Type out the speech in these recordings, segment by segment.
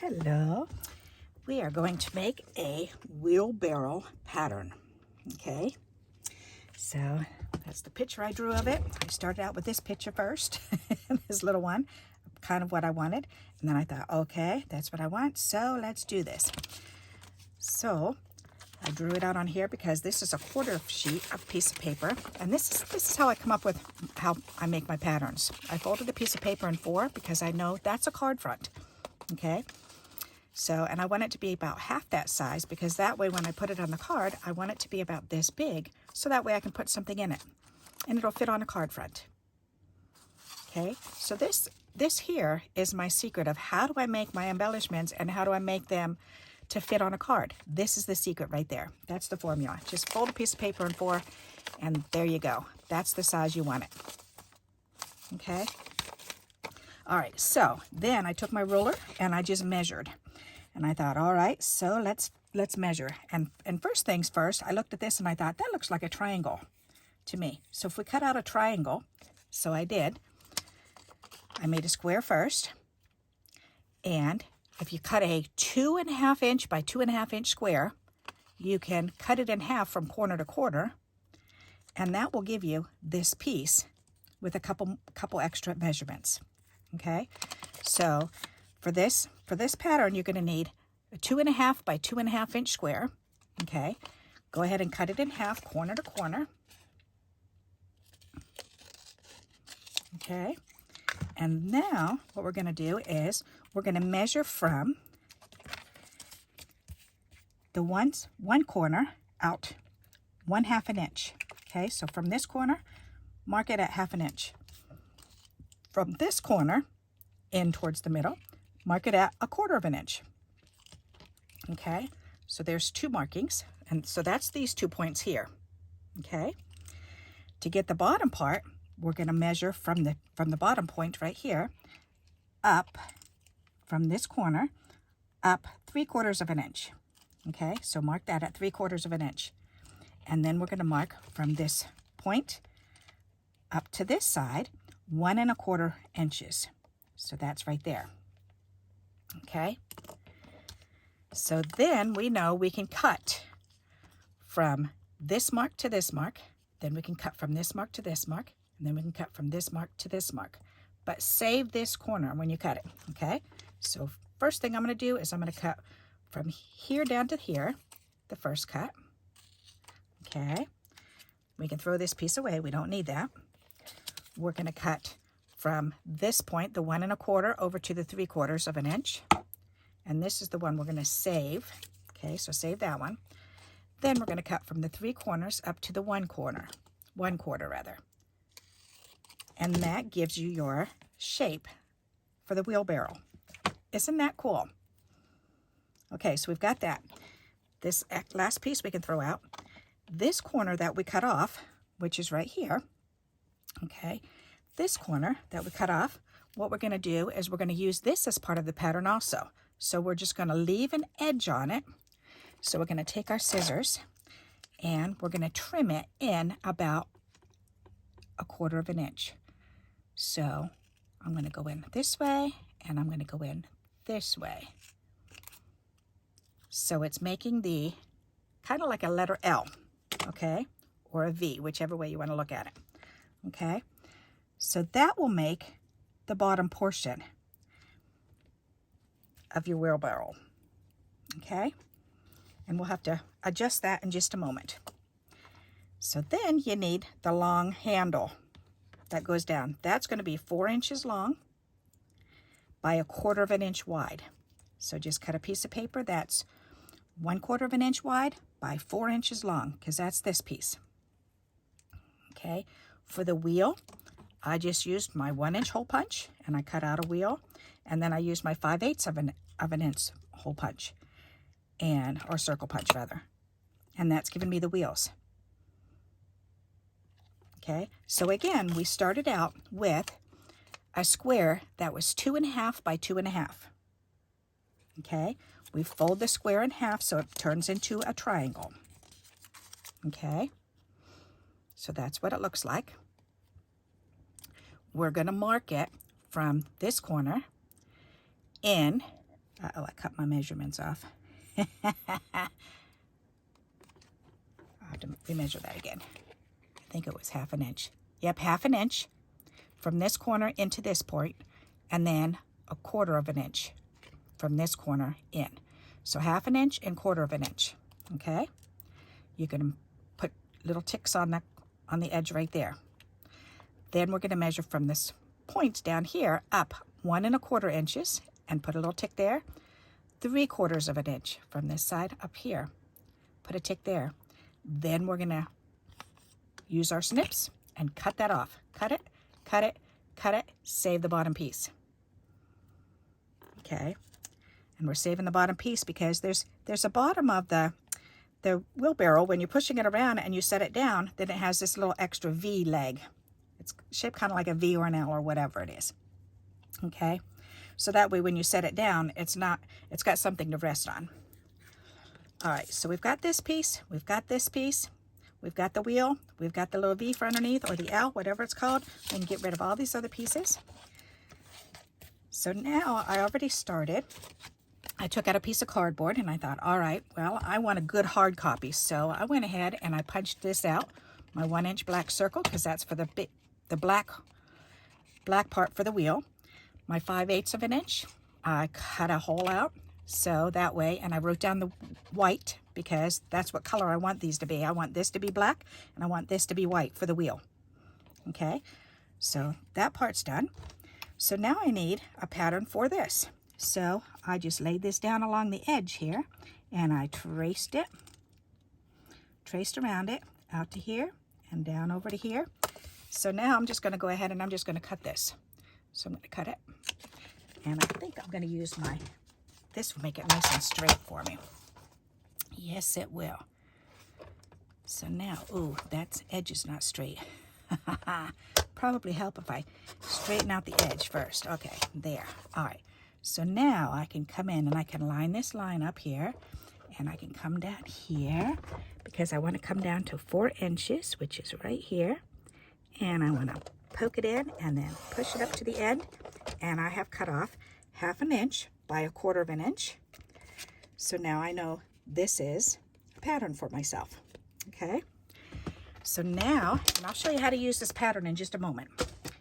Hello. We are going to make a wheelbarrow pattern. Okay, so that's the picture I drew of it. I started out with this picture first, this little one, kind of what I wanted. And then I thought, okay, that's what I want, so let's do this. So I drew it out on here because this is a quarter sheet of piece of paper. And this is how I come up with how I make my patterns. I folded a piece of paper in 4 because I know that's a card front. Okay. So, and I want it to be about half that size because that way when I put it on the card, I want it to be about this big. So that way I can put something in it and it'll fit on a card front. Okay, so this here is my secret of how do I make my embellishments and how do I make them to fit on a card. This is the secret right there. That's the formula. Just fold a piece of paper in 4 and there you go. That's the size you want it. Okay. All right, so then I took my ruler and I just measured. And I thought, all right, so let's measure. And first things first, I looked at this and I thought, that looks like a triangle to me. So if we cut out a triangle, so I did, I made a square first. And if you cut a 2.5 inch by 2.5 inch square, you can cut it in half from corner to corner. And that will give you this piece with a couple extra measurements. Okay, so for this pattern, you're going to need a 2.5 by 2.5 inch square. Okay, go ahead and cut it in half, corner to corner. Okay, and now what we're going to do is we're going to measure from the one corner out 1/2 an inch. Okay, so from this corner, mark it at 1/2 inch. From this corner in towards the middle, mark it at 1/4 inch. Okay, so there's 2 markings, and so that's these 2 points here. Okay, to get the bottom part, we're going to measure from the bottom point right here up from this corner up 3/4 inch. Okay, so mark that at 3/4 inch, and then we're going to mark from this point up to this side 1 1/4 inches. So that's right there. Okay. So then we know we can cut from this mark to this mark. Then we can cut from this mark to this mark. And then we can cut from this mark to this mark. But save this corner when you cut it. Okay. So first thing I'm going to do is I'm going to cut from here down to here, the first cut. Okay. We can throw this piece away. We don't need that. We're going to cut from this point, the 1 1/4 over to the 3/4 inch. And this is the one we're going to save. Okay, so save that one. Then we're going to cut from the 3 corners up to the 1 quarter rather. And that gives you your shape for the wheelbarrow. Isn't that cool? Okay, so we've got that. This last piece we can throw out. This corner that we cut off, which is right here, okay, this corner that we cut off, what we're going to do is we're going to use this as part of the pattern also. So we're just going to leave an edge on it. So we're going to take our scissors and we're going to trim it in about 1/4 inch. So I'm going to go in this way and I'm going to go in this way. So it's making the kind of like a letter L, okay, or a V, whichever way you want to look at it. Okay. So that will make the bottom portion of your wheelbarrow. Okay, and we'll have to adjust that in just a moment. So then you need the long handle that goes down. That's going to be 4 inches long by 1/4 inch wide. So just cut a piece of paper that's 1/4 inch wide by 4 inches long, because that's this piece. Okay, for the wheel, I just used my 1 inch hole punch and I cut out a wheel, and then I used my 5/8 of an inch hole punch, or circle punch rather, and that's given me the wheels. Okay, so again, we started out with a square that was 2.5 by 2.5. Okay, we fold the square in half so it turns into a triangle. Okay, so that's what it looks like. We're going to mark it from this corner in Uh-oh, I cut my measurements off. I'll have to remeasure that again. I think it was 1/2 inch. Yep, 1/2 inch from this corner into this point, and then 1/4 inch from this corner in. So 1/2 inch and 1/4 inch. Okay, you can put little ticks on the edge right there. Then we're going to measure from this point down here up 1 1/4 inches and put a little tick there. 3/4 inch from this side up here. Put a tick there. Then we're going to use our snips and cut that off. Cut it, cut it, cut it, save the bottom piece. Okay, and we're saving the bottom piece because there's a bottom of the wheelbarrow. When you're pushing it around and you set it down, then it has this little extra V leg. It's shaped kind of like a V or an L or whatever it is. Okay, so that way when you set it down, it's got something to rest on. All right, so we've got this piece, we've got this piece, we've got the wheel, we've got the little V for underneath, or the L, whatever it's called. We can get rid of all these other pieces. So now I already started. I took out a piece of cardboard and I thought, all right, well, I want a good hard copy. So I went ahead and I punched this out, my 1 inch black circle, because that's for the black part for the wheel. My 5/8 inch, I cut a hole out so that way, and I wrote down the white because that's what color I want these to be. I want this to be black and I want this to be white for the wheel. Okay, so that part's done. So now I need a pattern for this. So I just laid this down along the edge here and I traced around it out to here and down over to here. So now I'm just going to go ahead and I'm just going to cut this. So I'm going to cut it, and I think I'm going to use this will make it nice and straight for me. Yes, it will. So now, ooh, that edge is not straight. Probably help if I straighten out the edge first. Okay, there. All right. So now I can come in and I can line this line up here, and I can come down here because I want to come down to 4 inches, which is right here. And I want to poke it in and then push it up to the end. And I have cut off 1/2 inch by 1/4 inch. So now I know this is a pattern for myself. Okay. So now, and I'll show you how to use this pattern in just a moment.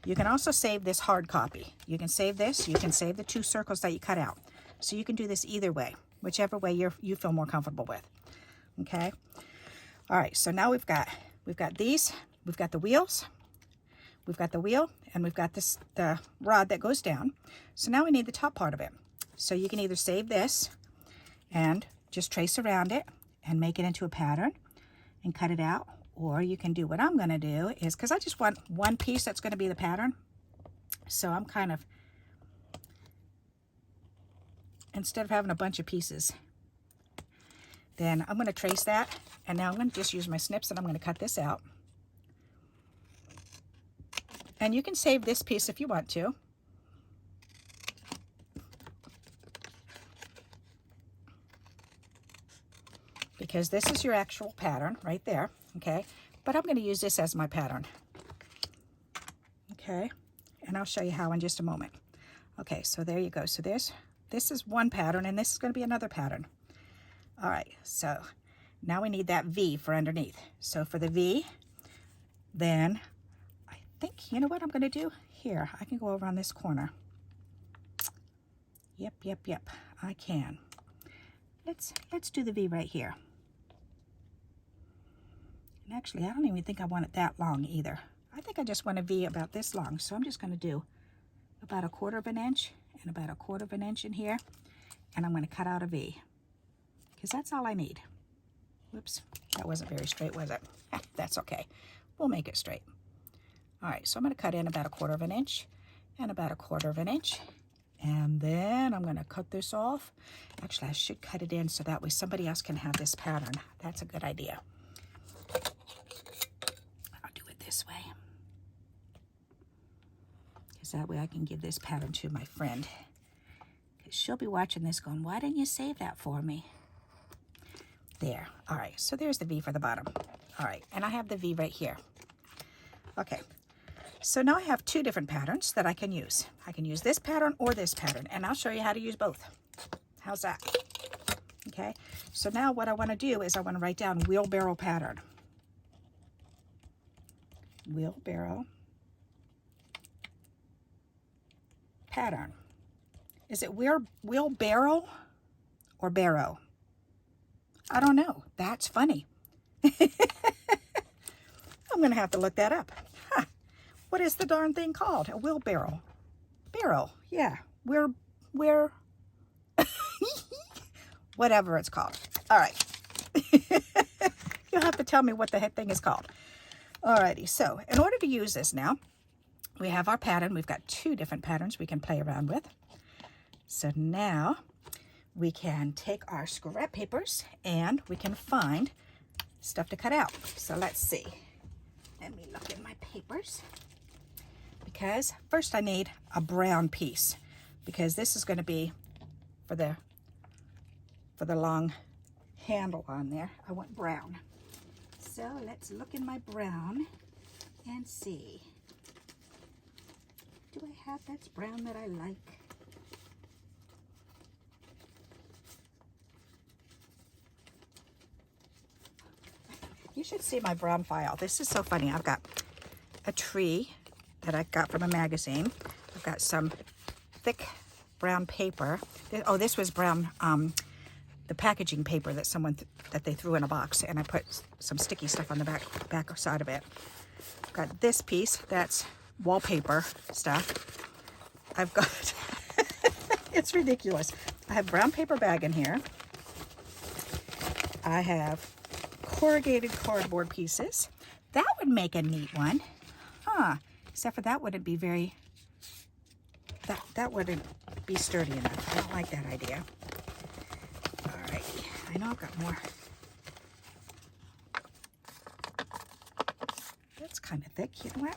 You can also save this hard copy. You can save this. You can save the 2 circles that you cut out. So you can do this either way, whichever way you feel more comfortable with. Okay. All right. So now we've got these. We've got the wheels. We've got the wheel, and we've got the rod that goes down. So now we need the top part of it. So you can either save this and just trace around it and make it into a pattern and cut it out, or you can do what I'm going to do is, because I just want one piece that's going to be the pattern. So I'm kind of, instead of having a bunch of pieces, then I'm going to trace that, and now I'm going to just use my snips and I'm going to cut this out. And you can save this piece if you want to. Because this is your actual pattern right there, okay? But I'm going to use this as my pattern. Okay, and I'll show you how in just a moment. Okay, so there you go. So this is one pattern, and this is going to be another pattern. All right, so now we need that V for underneath. So for the V, then I think, you know what I'm going to do? Here, I can go over on this corner. Yep, I can. Let's do the V right here. And actually, I don't even think I want it that long either. I think I just want a V about this long. So I'm just going to do about 1/4 inch and about 1/4 inch in here. And I'm going to cut out a V, because that's all I need. Whoops, that wasn't very straight, was it? That's okay. We'll make it straight. All right, so I'm going to cut in about 1/4 inch and about 1/4 inch. And then I'm going to cut this off. Actually, I should cut it in so that way somebody else can have this pattern. That's a good idea. I'll do it this way, because that way I can give this pattern to my friend. Because she'll be watching this going, why didn't you save that for me? There. All right, so there's the V for the bottom. All right, and I have the V right here. Okay. So now I have 2 different patterns that I can use. I can use this pattern or this pattern, and I'll show you how to use both. How's that? Okay, so now what I want to do is I want to write down wheelbarrow pattern. Wheelbarrow pattern. Is it wheelbarrow or barrow? I don't know. That's funny. I'm going to have to look that up. Huh. What is the darn thing called? A wheelbarrow. Barrow. Yeah. We're whatever it's called. All right. You'll have to tell me what the heck thing is called. Alrighty, so in order to use this now, we have our pattern. We've got 2 different patterns we can play around with. So now we can take our scrap papers and we can find stuff to cut out. So let's see. Let me look in my papers. Because first I need a brown piece, because this is going to be for the long handle on there. I want brown. So let's look in my brown and see. Do I have that's brown that I like? You should see my brown file. This is so funny. I've got a tree that I got from a magazine. I've got some thick brown paper. Oh, this was brown, the packaging paper that that they threw in a box, and I put some sticky stuff on the back side of it. I've got this piece, that's wallpaper stuff. I've got, it's ridiculous. I have brown paper bag in here. I have corrugated cardboard pieces. That would make a neat one. Huh. Except for that wouldn't be very, that wouldn't be sturdy enough. I don't like that idea. All right. I know I've got more. That's kind of thick. You know what?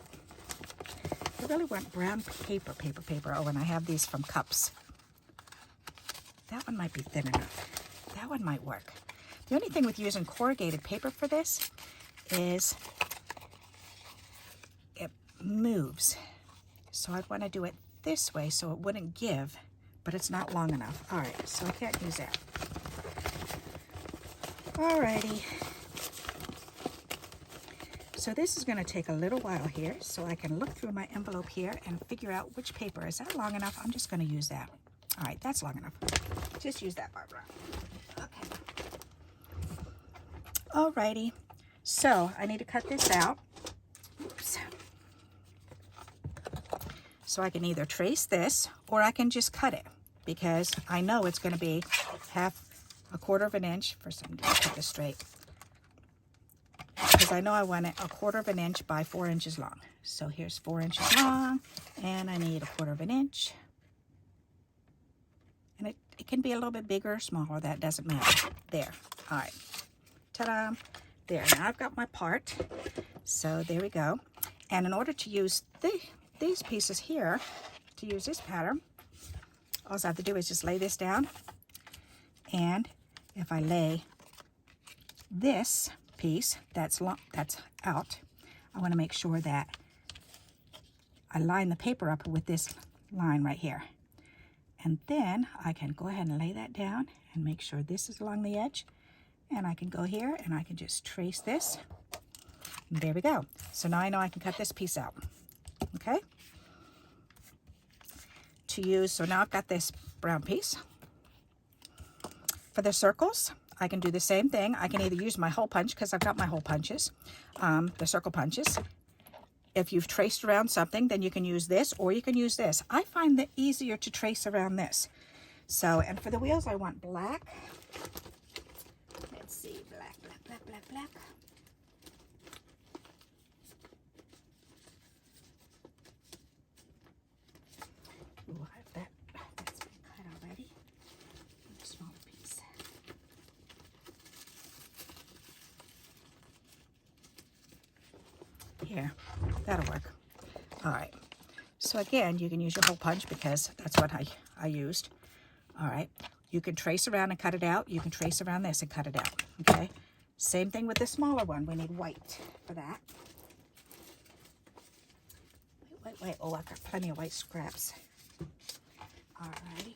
I really want brown paper. Oh, and I have these from Cups. That one might be thin enough. That one might work. The only thing with using corrugated paper for this is it moves. So I'd want to do it this way so it wouldn't give, but it's not long enough. All right, so I can't use that. All righty. So this is going to take a little while here, so I can look through my envelope here and figure out which paper. Is that long enough? I'm just going to use that. All right, that's long enough. Just use that, Barbara. Okay. All righty. So I need to cut this out. Oops. So I can either trace this or I can just cut it, because I know it's going to be a quarter of an inch. First, I'm going to cut this straight, because I know I want it a quarter of an inch by 4 inches long. So here's 4 inches long, and I need a quarter of an inch. And it can be a little bit bigger or smaller, that doesn't matter. There. All right. Ta-da. There. Now I've got my part. So there we go. And in order to use these pieces here, to use this pattern, all I have to do is just lay this down. And if I lay this piece that's out, I want to make sure that I line the paper up with this line right here. And then I can go ahead and lay that down and make sure this is along the edge. And I can go here and I can just trace this. And there we go. So now I know I can cut this piece out. Okay? To use, so now I've got this brown piece. For the circles, I can do the same thing. I can either use my hole punch, because I've got my hole punches, the circle punches. If you've traced around something, then you can use this, or you can use this. I find it easier to trace around this. So, and for the wheels, I want black. Let's see, black. Ooh, that's been cut already. A smaller piece. Here, that'll work. All right. So again, you can use your hole punch, because that's what I used. All right. You can trace around and cut it out. You can trace around this and cut it out. Okay. Same thing with the smaller one. We need white for that. Wait. Oh, I've got plenty of white scraps. All righty.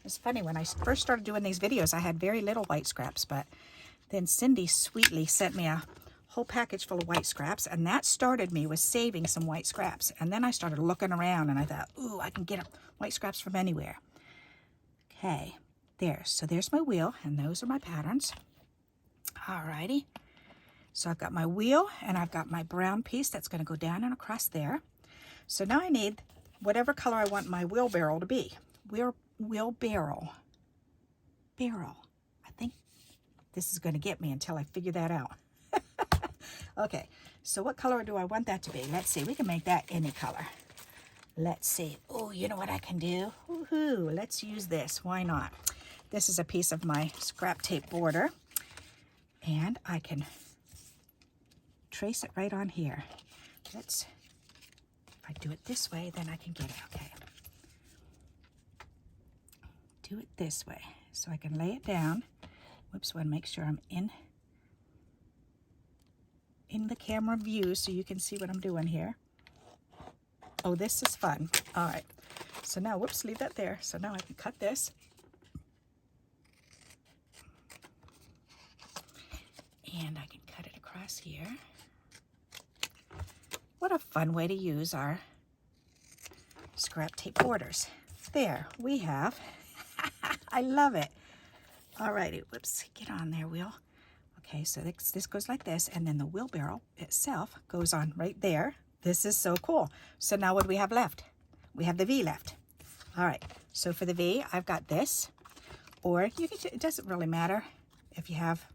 It's funny, when I first started doing these videos, I had very little white scraps, but then Cindy sweetly sent me a whole package full of white scraps, and that started me with saving some white scraps. And then I started looking around, and I thought, ooh, I can get white scraps from anywhere. Okay, there. So there's my wheel, and those are my patterns. Alrighty. So I've got my wheel, and I've got my brown piece that's going to go down and across there. So now I need whatever color I want my wheelbarrow to be. Wheelbarrow. Barrel. I think this is going to get me until I figure that out. Okay, so what color do I want that to be? Let's see. We can make that any color. Let's see. Oh, you know what I can do? Woohoo! Let's use this. Why not? This is a piece of my scrap tape border, and I can trace it right on here. If I do it this way, then I can get it. Okay. Do it this way, so I can lay it down. Whoops, I want to make sure I'm in the camera view so you can see what I'm doing here. Oh, this is fun. All right. So now, whoops, leave that there. So now I can cut this. And I can cut it across here. What a fun way to use our scrap tape borders. There we have. I love it. All righty. Whoops. Get on there, wheel. Okay, so this goes like this, and then the wheelbarrow itself goes on right there. This is so cool. So now what do we have left? We have the V left. All right, so for the V, I've got this, or you can, it doesn't really matter if you have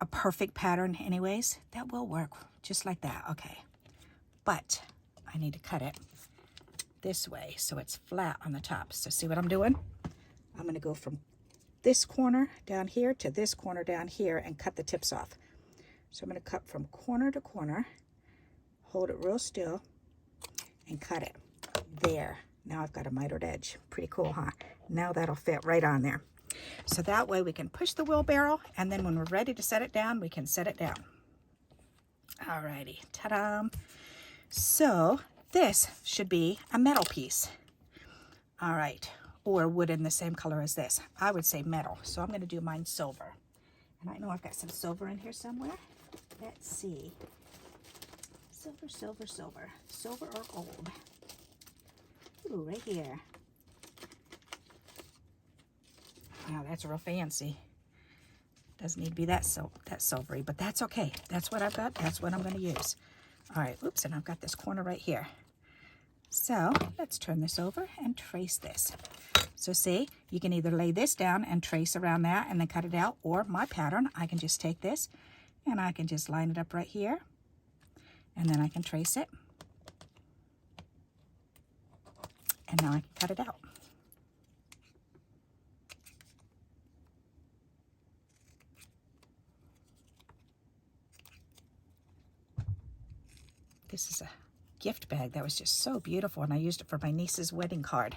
a perfect pattern anyways. That will work just like that. Okay, but I need to cut it this way so it's flat on the top. So see what I'm doing? I'm going to go from this corner down here to this corner down here and cut the tips off. So I'm going to cut from corner to corner, hold it real still, and cut it. There. Now I've got a mitered edge. Pretty cool, huh? Now that'll fit right on there. So that way we can push the wheelbarrow, and then when we're ready to set it down, we can set it down. Alrighty. Ta-da! So this should be a metal piece. All right. Or wood in the same color as this. I would say metal. So I'm going to do mine silver. And I know I've got some silver in here somewhere. Let's see. Silver, silver, silver. Silver or gold? Ooh, right here. Wow, that's real fancy. Doesn't need to be that silvery, but that's okay. That's what I've got. That's what I'm going to use. All right, oops, and I've got this corner right here. So let's turn this over and trace this. So see, you can either lay this down and trace around that and then cut it out, or my pattern, I can just take this and I can just line it up right here, and then I can trace it, and now I can cut it out. This is a gift bag that was just so beautiful, and I used it for my niece's wedding card.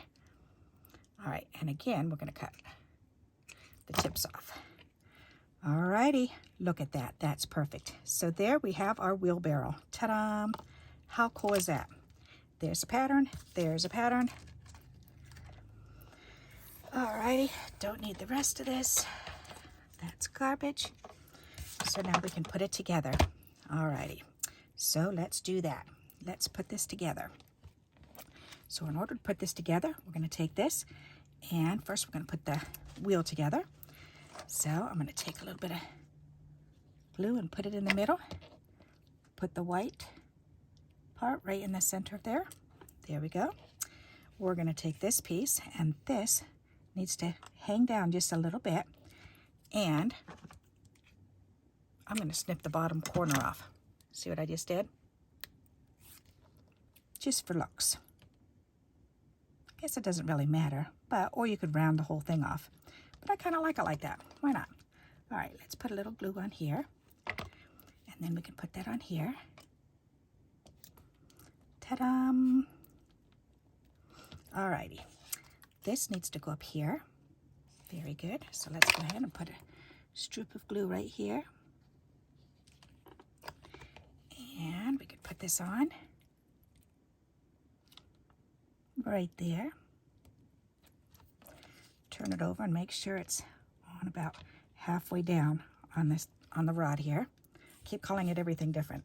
All right, and again, we're going to cut the tips off. All righty, look at that. That's perfect. So there we have our wheelbarrow. Ta-da! How cool is that? There's a pattern. There's a pattern. All righty, don't need the rest of this. That's garbage. So now we can put it together. All righty. So let's do that. Let's put this together. So in order to put this together, we're going to take this, and first we're going to put the wheel together. So I'm going to take a little bit of glue and put it in the middle. Put the white part right in the center there. There we go. We're going to take this piece, and this needs to hang down just a little bit, and I'm going to snip the bottom corner off. See what I just did? Just for looks. I guess it doesn't really matter, but or you could round the whole thing off. But I kind of like it like that. Why not? All right, let's put a little glue on here, and then we can put that on here. Ta-da! All righty. This needs to go up here. Very good. So let's go ahead and put a strip of glue right here. And we can put this on right there. Turn it over and make sure it's on about halfway down on the rod here. Keep calling it everything different.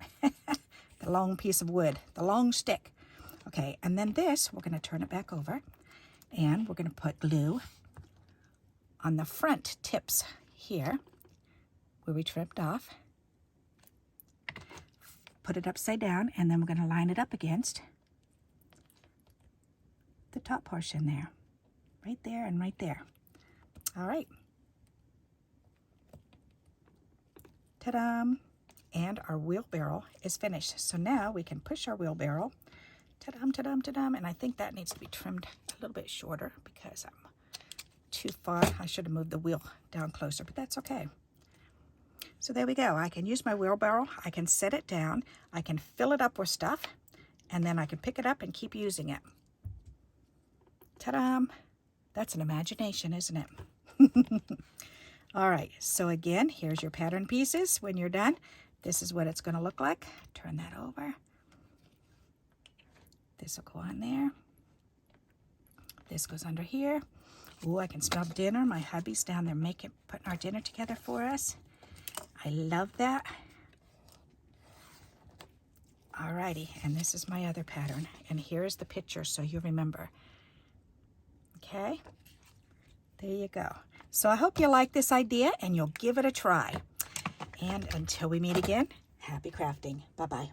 The long piece of wood, the long stick. Okay, and then this, we're going to turn it back over, and we're going to put glue on the front tips here, where we trimmed off. Put it upside down, and then we're going to line it up against the top portion there. Right there and right there. All right. Ta-da! And our wheelbarrow is finished. So now we can push our wheelbarrow. Ta-dum, ta-dum, ta-dum. And I think that needs to be trimmed a little bit shorter because I'm too far. I should have moved the wheel down closer, but that's okay. So there we go. I can use my wheelbarrow. I can set it down. I can fill it up with stuff. And then I can pick it up and keep using it. Ta-da! That's an imagination, isn't it? All right, so again, here's your pattern pieces. When you're done, this is what it's going to look like. Turn that over. This will go on there. This goes under here. Oh, I can smell dinner. My hubby's down there putting our dinner together for us. I love that. All righty, and this is my other pattern. And here's the picture so you remember. Okay, there you go. So I hope you like this idea and you'll give it a try. And until we meet again, happy crafting. Bye-bye.